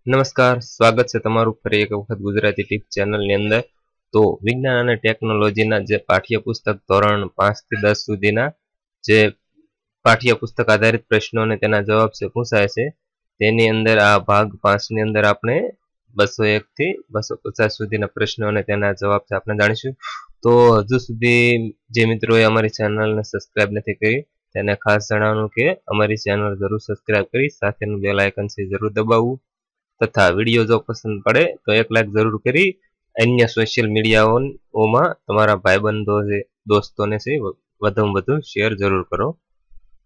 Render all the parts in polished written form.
નમસ્કાર, સ્વાગત છે તમારું ફરી એક વખત ગુજરાતી ટીપ ચેનલની અંદર। તો વિજ્ઞાન અને ટેકનોલોજીના જે પાઠ્યપુસ્તક ધોરણ 5 થી 10 સુધીના જે પાઠ્યપુસ્તક આધારિત પ્રશ્નો અને તેના જવાબ છે પૂછાય છે, તેની અંદર આ ભાગ 5 ની અંદર આપણે 201 થી 250 સુધીના પ્રશ્નો અને તેના જવાબ છે આપણે જાણીશું। તો હજુ સુધી જે મિત્રોએ અમારી ચેનલને સબસ્ક્રાઇબ નથી કરી તેને ખાસ જણાવવાનું કે અમારી ચેનલ જરૂર સબસ્ક્રાઇબ કરી સાથેનું બેલ આઇકન છે જરૂર દબાવવું તથા વિડીયો જો પસંદ પડે તો એક લાઈક જરૂર કરી અન્ય સોશિયલ મીડિયાઓમાં તમારા ભાઈબંધો છે દોસ્તોને છે વધુમાં વધુ શેર જરૂર કરો।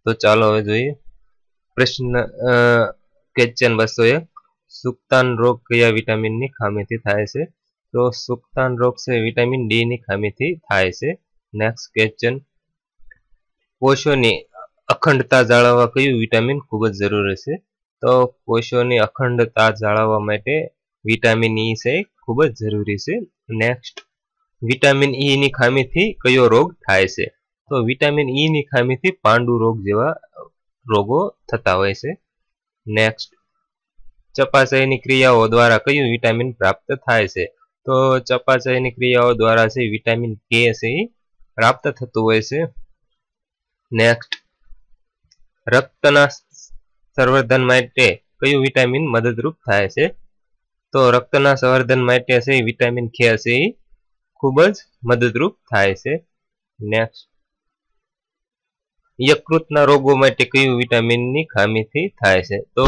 તો ચાલો હવે જોઈએ પ્રશ્ન ક્વેશ્ચન 201 સુક્તાન રોગ કયા વિટામિનની ખામીથી થાય છે? તો સુક્તાન રોગ છે વિટામિન ડી ની ખામીથી થાય છે। નેક્સ્ટ ક્વેશ્ચન કોષોની અખંડતા જાળવવા કયું વિટામિન ખૂબ જ જરૂરી છે? તો કોષોની અખંડતા જાળવવા માટે વિટામિન ઈ છે ખૂબ જ જરૂરી છે। નેક્સ્ટ વિટામિન ઈ ની ખામીથી કયો રોગ થાય છે? તો વિટામિન ઈ ની ખામીથી પાંડુ રોગ જેવા રોગો થતા હોય છે। નેક્સ્ટ ચયાપચયની ક્રિયાઓ દ્વારા કયું વિટામિન પ્રાપ્ત થાય છે? તો ચયાપચયની ક્રિયાઓ દ્વારા છે વિટામિન કે છે પ્રાપ્ત થતું હોય છે। નેક્સ્ટ રક્તના સંવર્ધન માટે કયું વિટામિન મદદરૂપ થાય છે? તો રક્તના સંવર્ધન માટે છે વિટામિન કે છે ખૂબ જ મદદરૂપ થાય છે। નેક્સ્ટ યકૃતના રોગો માટે કયું વિટામિનની ખામીથી થાય છે? તો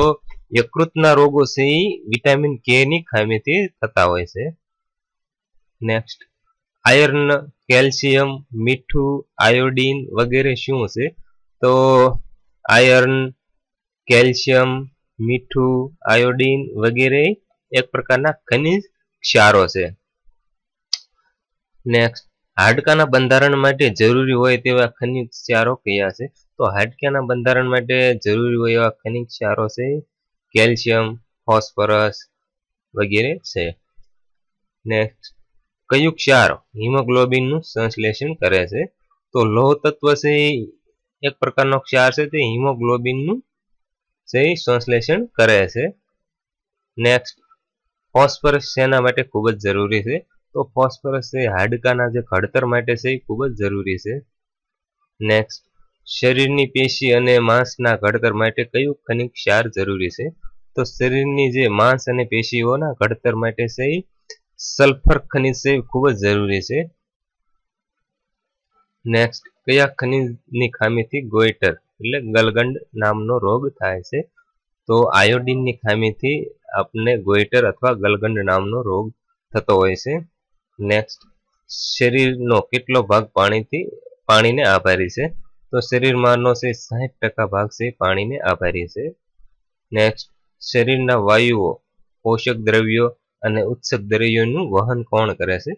યકૃતના રોગો છે વિટામિન કે ની ખામીથી થતા હોય છે। નેક્સ્ટ આયર્ન, કેલ્શિયમ, મીઠું, આયોડીન વગેરે શું છે? તો આયર્ન, કેલ્શિયમ, મીઠું, આયોડીન વગેરે એક પ્રકારના ખનિજ ક્ષારો છે। નેક્સ્ટ હાડકાના બંધારણ માટે જરૂરી હોય તેવા ખનિજ ક્ષારો કયા છે? તો હાડકાના બંધારણ માટે જરૂરી હોય એવા ખનિજ ક્ષારો છે કેલ્શિયમ, ફોસ્ફરસ વગેરે છે। નેક્સ્ટ કયું ક્ષાર હિમોગ્લોબિનનું સંશ્લેષણ કરે છે? તો લોહ તત્વ છે એક પ્રકારનો ક્ષાર છે તે હિમોગ્લોબિનનું સંશ્લેષણ કરે છે। નેક્સ્ટ ફોસ્ફરસ શેના માટે ખૂબ જ જરૂરી છે? તો ફોસ્ફરસ છે હાડકાના જે ઘડતર માટે છે એ ખૂબ જ જરૂરી છે। નેક્સ્ટ શરીરની પેશી અને માંસના ઘડતર માટે કયું ખનિજ ક્ષાર જરૂરી છે? તો શરીરની જે માંસ અને પેશીઓના ઘડતર માટે છે સલ્ફર ખનિજ છે ખૂબ જ જરૂરી છે। નેક્સ્ટ કયા ખનિજની ખામીથી ગોઈટર એટલે ગલગંડ નામનો રોગ થાય છે? તો આયોડીનની ખામીથી આપણને ગોઈટર અથવા ગલગંડ નામનો રોગ થતો હોય છે। નેક્સ્ટ શરીરનો કેટલો ભાગ પાણીને આભારી છે? તો શરીરમાંનો છે 60% ભાગ છે પાણીને આભારી છે। નેક્સ્ટ શરીરના વાયુઓ, પોષક દ્રવ્યો અને ઉત્સક દ્રવ્યોનું વહન કોણ કરે છે?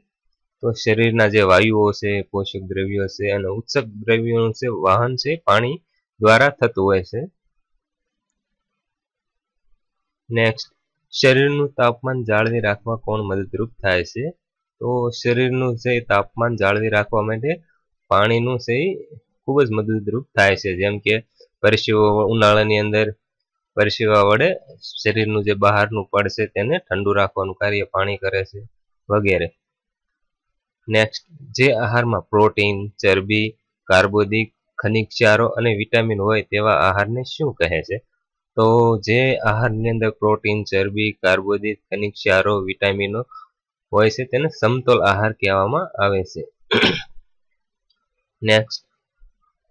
તો શરીરના જે વાયુઓ છે, પોષક દ્રવ્યો છે અને ઉત્સક દ્રવ્યોનું છે વહન છે પાણી દ્વારા થતું હોય છે। નેક્સ્ટ શરીરનું તાપમાન જાળવી રાખવા કોણ મદદરૂપ થાય છે? તો શરીરનું છે તાપમાન જાળવી રાખવા માટે પાણીનું છે ખૂબ જ મદદરૂપ થાય છે। જેમ કે પરસેવો ઉનાળાની અંદર પરસેવા વડે શરીરનું જે બહારનું પડ છે તેને ઠંડુ રાખવાનું કાર્ય પાણી કરે છે વગેરે। નેક્સ્ટ જે આહારમાં પ્રોટીન, ચરબી, કાર્બોદિત, ખનિજ ક્ષારો અને વિટામિન હોય તેવા આહારને શું કહે છે? તો જે આહારની અંદર પ્રોટીન, ચરબી, કાર્બોદિત, ખનિજ ક્ષારો, વિટામિનો હોય છે તેને સમતોલ આહાર કહેવામાં આવે છે। નેક્સ્ટ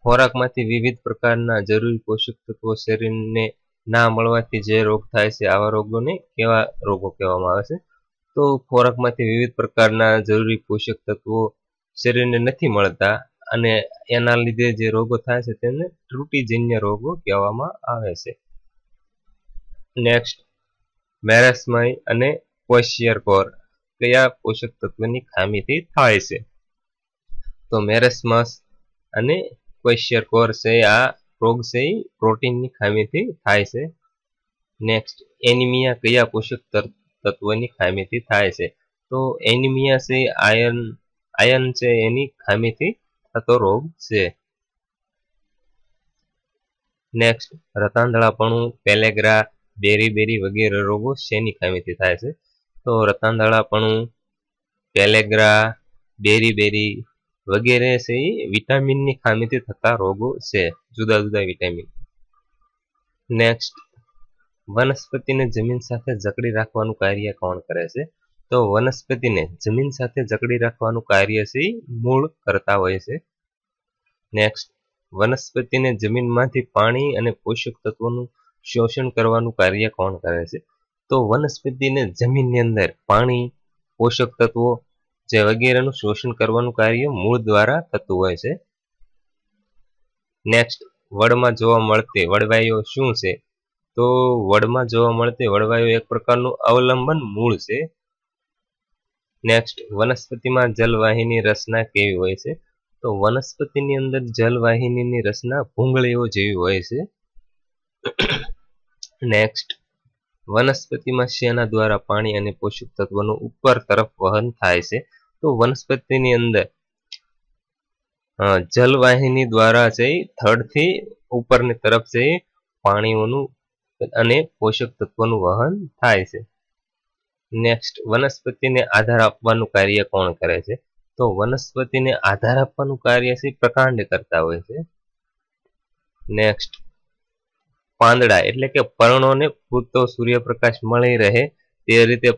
ખોરાકમાંથી વિવિધ પ્રકારના જરૂરી પોષક તત્વો શરીરને ના મળવાથી જે રોગ થાય છે આવા રોગોને કેવા રોગો કહેવામાં આવે છે? તો ખોરાકમાંથી વિવિધ પ્રકારના જરૂરી પોષક તત્વો શરીરને નથી મળતા અને એના લીધે જે રોગો થાય છે તેને ત્રુટિજન્ય રોગો કહેવામાં આવે છે। નેક્સ્ટ મેરેસ્મય અને ક્વેશિયરકોર કયા પોષક તત્વની ખામીથી થાય છે? તો મેરેસ્મસ અને ક્વેશિયરકોર છે આ રોગ છે પ્રોટીનની ખામીથી થાય છે। નેક્સ્ટ એનિમિયા કયા પોષક તત્વની ખામીથી થાય છે? તો એનિમિયા છે આયર્ન છે એની ખામીથી થતો રોગ છે। નેક્સ્ટ રતાંધળાપણું, પેલેગ્રા, બેરી વગેરે રોગો શેની ખામીથી થાય છે? તો રતાંધળાપણું, પેલેગ્રા, બેરી વગેરે છે એ વિટામિનની ખામીથી થતા રોગો છે, જુદા જુદા વિટામિન. નેક્સ્ટ, વનસ્પતિને જમીન સાથે જકડી રાખવાનું કાર્ય કોણ કરે છે? તો વનસ્પતિને જમીન સાથે જકડી રાખવાનું કાર્ય છે મૂળ કરતા હોય છે. નેક્સ્ટ, વનસ્પતિને જમીનમાંથી પાણી અને પોષક તત્વોનું શોષણ કરવાનું કાર્ય કોણ કરે છે? તો વનસ્પતિને જમીનની અંદર પાણી, પોષક તત્વો જે વગેરેનું શોષણ કરવાનું કાર્ય મૂળ દ્વારા થતું હોય છે. નેક્સ્ટ, વડમાં જોવા મળતી વડવાઈઓ શું છે? તો વડમાં જોવા મળતી વડવાઈઓ એક પ્રકારનું અવલંબન મૂળ છે. નેક્સ્ટ, વનસ્પતિમાં જલવાહિની રચના કેવી હોય છે? તો વનસ્પતિની અંદર જલવાહિનીની રચના ભૂંગળીઓ જેવી હોય છે. નેક્સ્ટ, વનસ્પતિમાં શેના દ્વારા પાણી અને પોષક તત્વોનું ઉપર તરફ વહન થાય છે? તો વનસ્પતિની અંદર જલવાહિની દ્વારા છે થડથી ઉપરની તરફ છે પાણીઓનું અને પોષક તત્વોનું વહન થાય છે. નેક્સ્ટ, વનસ્પતિને આધાર આપવાનું કાર્ય કોણ કરે છે? તો વનસ્પતિને આધાર આપવાનું કાર્ય છે પ્રકાંડ કરતા હોય છે. નેક્સ્ટ, પાંદડા એટલે કે પર્ણોને પૂરતો સૂર્યપ્રકાશ મળી રહે તે રીતે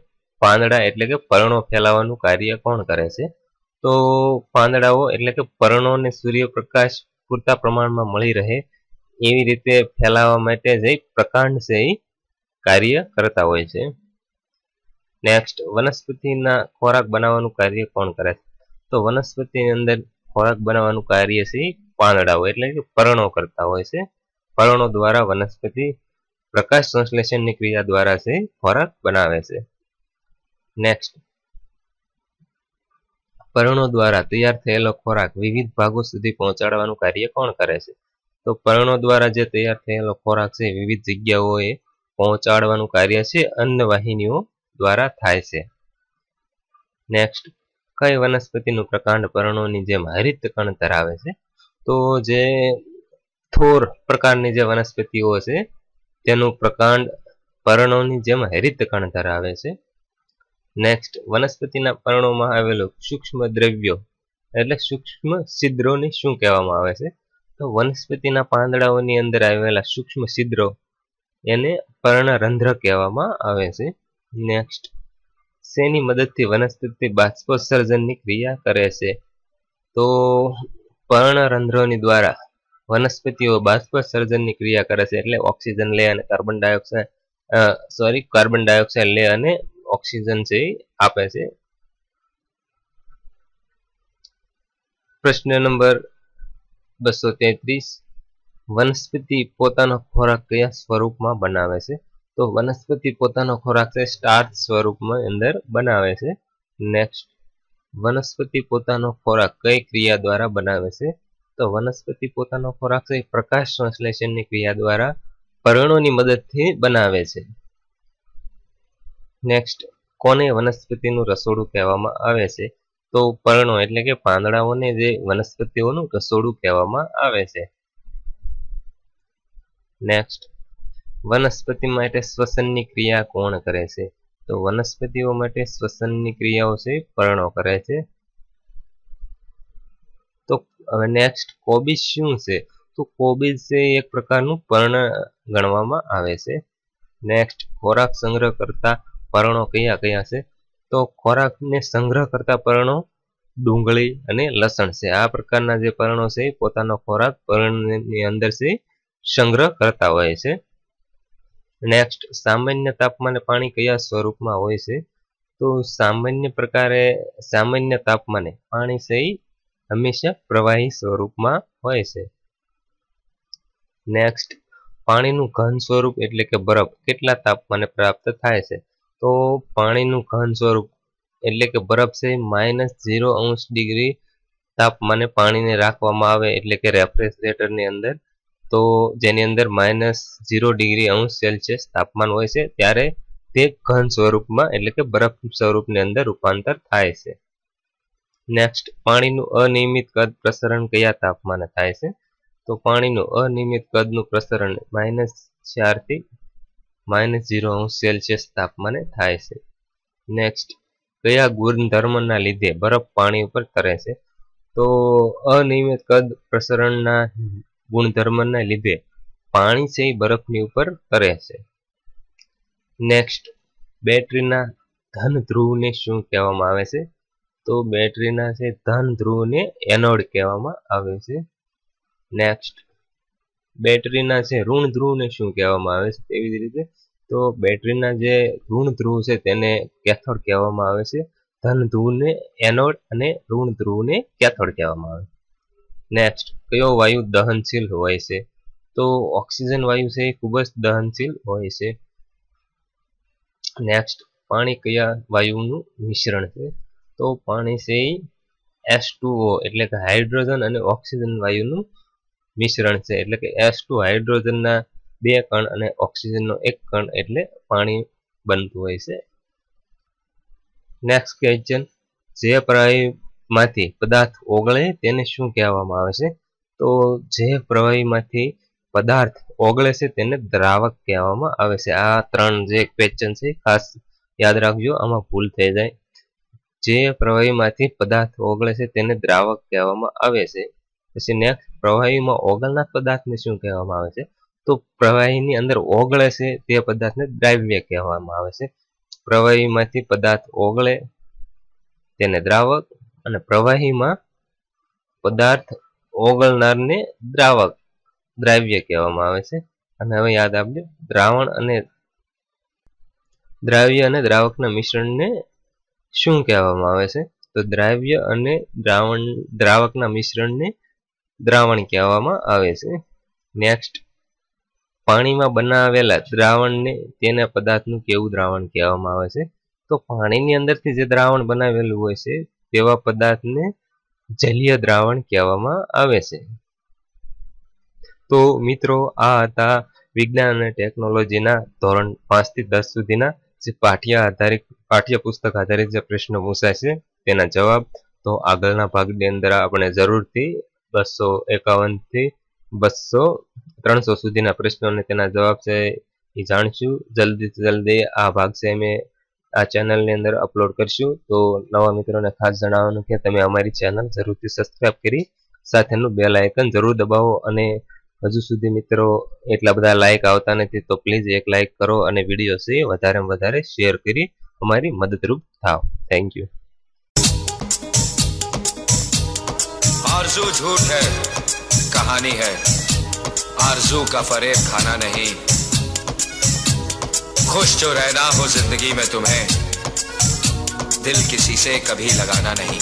પાંદડા એટલે કે પર્ણો ફેલાવાનું કાર્ય કોણ કરે છે? તો પાંદડાઓ એટલે કે પર્ણોને સૂર્યપ્રકાશ પૂરતા પ્રમાણમાં મળી રહે એવી રીતે ફેલાવવા માટે જે પ્રકાંડ છે એ કાર્ય કરતા હોય છે. નેક્સ્ટ, વનસ્પતિના ખોરાક બનાવવાનું કાર્ય કોણ કરે છે? તો વનસ્પતિની અંદર ખોરાક બનાવવાનું કાર્ય છે પાંદડાઓ એટલે કે પર્ણો કરતા હોય છે. પર્ણો દ્વારા વનસ્પતિ પ્રકાશ સંશ્લેષણની ક્રિયા દ્વારા છે ખોરાક બનાવે છે. નેક્સ્ટ, પર્ણો દ્વારા તૈયાર થયેલો ખોરાક વિવિધ ભાગો સુધી પહોંચાડવાનું કાર્ય કોણ કરે છે? તો પર્ણો દ્વારા જે તૈયાર થયેલો ખોરાક છે વિવિધ જગ્યાઓએ પહોંચાડવાનું કાર્ય છે અન્નવાહિનીઓ દ્વારા થાય છે. નેક્સ્ટ, કઈ વનસ્પતિનું પ્રકાંડ પર્ણોની જેમ હરિત કણ ધરાવે છે? તો જે થોર પ્રકારની જે વનસ્પતિઓ છે તેનું પ્રકાંડ પર્ણોની જેમ હરિત કણ ધરાવે છે. નેક્સ્ટ, વનસ્પતિના પર્ણોમાં આવેલું સૂક્ષ્મ દ્રવ્યો એટલે સૂક્ષ્મ છિદ્રોને શું કહેવામાં આવે છે? તો વનસ્પતિના પાંદડાઓની અંદર આવેલા સૂક્ષ્મ છિદ્રો એને પર્ણરંધ્ર કહેવામાં આવે છે. નેક્સ્ટ, શેની મદદથી વનસ્પતિ બાષ્પોત્સર્જનની ક્રિયા કરે છે? તો પર્ણરંધ્રોની દ્વારા વનસ્પતિઓ બાષ્પોત્સર્જનની ક્રિયા કરે છે એટલે ઓક્સિજન લે અને કાર્બન ડાયોક્સાઇડ લે અને ઓક્સિજન છે આપે છે. પ્રશ્ન નંબર 233, વનસ્પતિ પોતાનો ખોરાક કયા સ્વરૂપમાં બનાવે છે? તો વનસ્પતિ પોતાનો ખોરાક છે સ્ટાર્ચ સ્વરૂપમાં અંદર બનાવે છે. નેક્સ્ટ, વનસ્પતિ પોતાનો ખોરાક કઈ ક્રિયા દ્વારા બનાવે છે? તો વનસ્પતિ પોતાનો ખોરાક છે પ્રકાશ સંશ્લેષણની ક્રિયા દ્વારા પર્ણોની મદદથી બનાવે છે. નેક્સ્ટ, કોને વનસ્પતિનું રસોડું કહેવામાં આવે છે? તો પર્ણો એટલે કે પાંદડાઓને જે વનસ્પતિઓનું રસોડું કહેવામાં આવે છે. નેક્સ્ટ, વનસ્પતિ માટે શ્વસનની ક્રિયા કોણ કરે છે? તો વનસ્પતિઓ માટે શ્વસનની ક્રિયાઓ છે પર્ણો કરે છે. તો હવે નેક્સ્ટ, કોબીજ શું છે? તો કોબીજ છે એક પ્રકારનું પર્ણ ગણવામાં આવે છે. નેક્સ્ટ, ખોરાક સંગ્રહ કરતા પર્ણો કયા કયા છે? તો ખોરાકને સંગ્રહ કરતા પર્ણો ડુંગળી અને લસણ છે. આ પ્રકારના જે પર્ણો છે પોતાનો ખોરાક પર્ણની અંદર છે સંગ્રહ કરતા હોય છે. નેક્સ્ટ, સામાન્ય તાપમાને પાણી કયા સ્વરૂપમાં હોય છે? તો સામાન્ય તાપમાને પાણી છે હંમેશા પ્રવાહી સ્વરૂપમાં હોય છે. નેક્સ્ટ, પાણીનું ઘન સ્વરૂપ એટલે કે બરફ કેટલા તાપમાને પ્રાપ્ત થાય છે? તો પાણીનું ઘન સ્વરૂપ એટલે કે બરફ છે -0° તાપમાને પાણીને રાખવામાં આવે એટલે કે રેફ્રિજરેટરની અંદર, તો જેની અંદર -0°C તાપમાન હોય છે ત્યારે તે ઘન સ્વરૂપમાં એટલે કે બરફ સ્વરૂપની અંદર રૂપાંતર થાય છે. નેક્સ્ટ, પાણીનું અનિયમિત કદ પ્રસરણ કયા તાપમાને થાય છે? તો પાણીનું અનિયમિત કદનું પ્રસરણ -4 થી -0°C તાપમાને થાય છે। નેક્સ્ટ, કયા ગુણધર્મના લીધે બરફ પાણી ઉપર તરે છે? તો અનિયમિત કદ પ્રસરણના ગુણધર્મના લીધે પાણી છે એ બરફની ઉપર તરે છે। નેક્સ્ટ, બેટરીના ધન ધ્રુવને શું કહેવામાં આવે છે? તો બેટરીના છે ધન ધ્રુવને એનોડ કહેવામાં આવે છે। નેક્સ્ટ, બેટરીના છે ઋણ ધ્રુવને શું કહેવામાં આવે છે? તેવી જ રીતે તો બેટરીના જે ઋણ ધ્રુવ છે તેને કેથોડ કહેવામાં આવે છે, ધન ધ્રુવને એનોડ અને ઋણ ધ્રુવને કેથોડ કહેવામાં આવે છે। નેક્સ્ટ, કયો વાયુ દહનશીલ હોય છે? તો ઓક્સિજન વાયુ છે એ ખૂબ જ દહનશીલ હોય છે। નેક્સ્ટ, પાણી કયા વાયુનું મિશ્રણ છે? તો પાણી છે એ H2O એટલે કે હાઇડ્રોજન અને ઓક્સિજન વાયુનું મિશ્રણ છે, એટલે કે H2 હાઇડ્રોજનના 2 કણ અને ઓક્સિજનનો 1 કણ એટલે પાણી બનતું હોય છે। નેક્સ્ટ ક્વેશ્ચન, જે પ્રવાહીમાંથી પદાર્થ ઓગળે તેને શું કહેવામાં આવે છે? તો જે પ્રવાહીમાંથી પદાર્થ ઓગળે છે તેને દ્રાવક કહેવામાં આવે છે। આ 3 જે ક્વેશ્ચન છે ખાસ યાદ રાખજો, આમાં ભૂલ થઈ જાય। જે પ્રવાહીમાંથી પદાર્થ ઓગળે છે તેને દ્રાવક કહેવામાં આવે છે। પછી નેક્સ્ટ, પ્રવાહીમાં ઓગળનાર પદાર્થને શું કહેવામાં આવે છે? તો પ્રવાહીની અંદર ઓગળે છે તે પદાર્થને દ્રાવ્ય કહેવામાં આવે છે। પ્રવાહીમાંથી પદાર્થ ઓગળે તેને દ્રાવક અને પ્રવાહીમાં પદાર્થ ઓગળનારને દ્રાવ્ય કહેવામાં આવે છે। અને હવે યાદ આપજો, દ્રાવ્ય અને દ્રાવકના મિશ્રણને શું કહેવામાં આવે છે? તો દ્રાવ્ય અને દ્રાવકના મિશ્રણને દ્રાવણ કહેવામાં આવે છે। નેક્સ્ટ, પાણીમાં બનાવેલા દ્રાવણને તેના પદાર્થનું કેવું દ્રાવણ કહેવામાં આવે છે? તો પાણીની અંદરથી જે દ્રાવણ બનાવેલું હોય છે તેવા પદાર્થને જલીય દ્રાવણ કહેવામાં આવે છે। તો મિત્રો, આ હતા વિજ્ઞાન અને ટેકનોલોજીના ધોરણ 5 થી 10 સુધીના જે પાઠ્યપુસ્તક આધારિત જે પ્રશ્નો પૂછાય છે તેના જવાબ। તો આગળના ભાગની અંદર આપણે જરૂરથી 251 થી 300 સુધીના પ્રશ્નો અને તેના જવાબ છે એ જાણશું। જલ્દીથી જલ્દી આ ભાગ છે અમે આ ચેનલની અંદર અપલોડ કરશું। તો નવા મિત્રોને ખાસ જણાવવાનું કે તમે અમારી ચેનલ જરૂરથી સબસ્ક્રાઇબ કરી સાથેનું બેલ આઇકન જરૂર દબાવો, અને હજુ સુધી મિત્રો એટલા બધા લાઈક આવતા નથી તો પ્લીઝ એક લાઈક કરો અને વિડીયો છે વધારેમાં વધારે શેર કરી અમારી મદદરૂપ થાઓ। Thank you. आरज़ू झूठ है, कहानी है, आरज़ू का फरेब खाना नहीं, खुश जो रहना हो जिंदगी में तुम्हें, दिल किसी से कभी लगाना नहीं।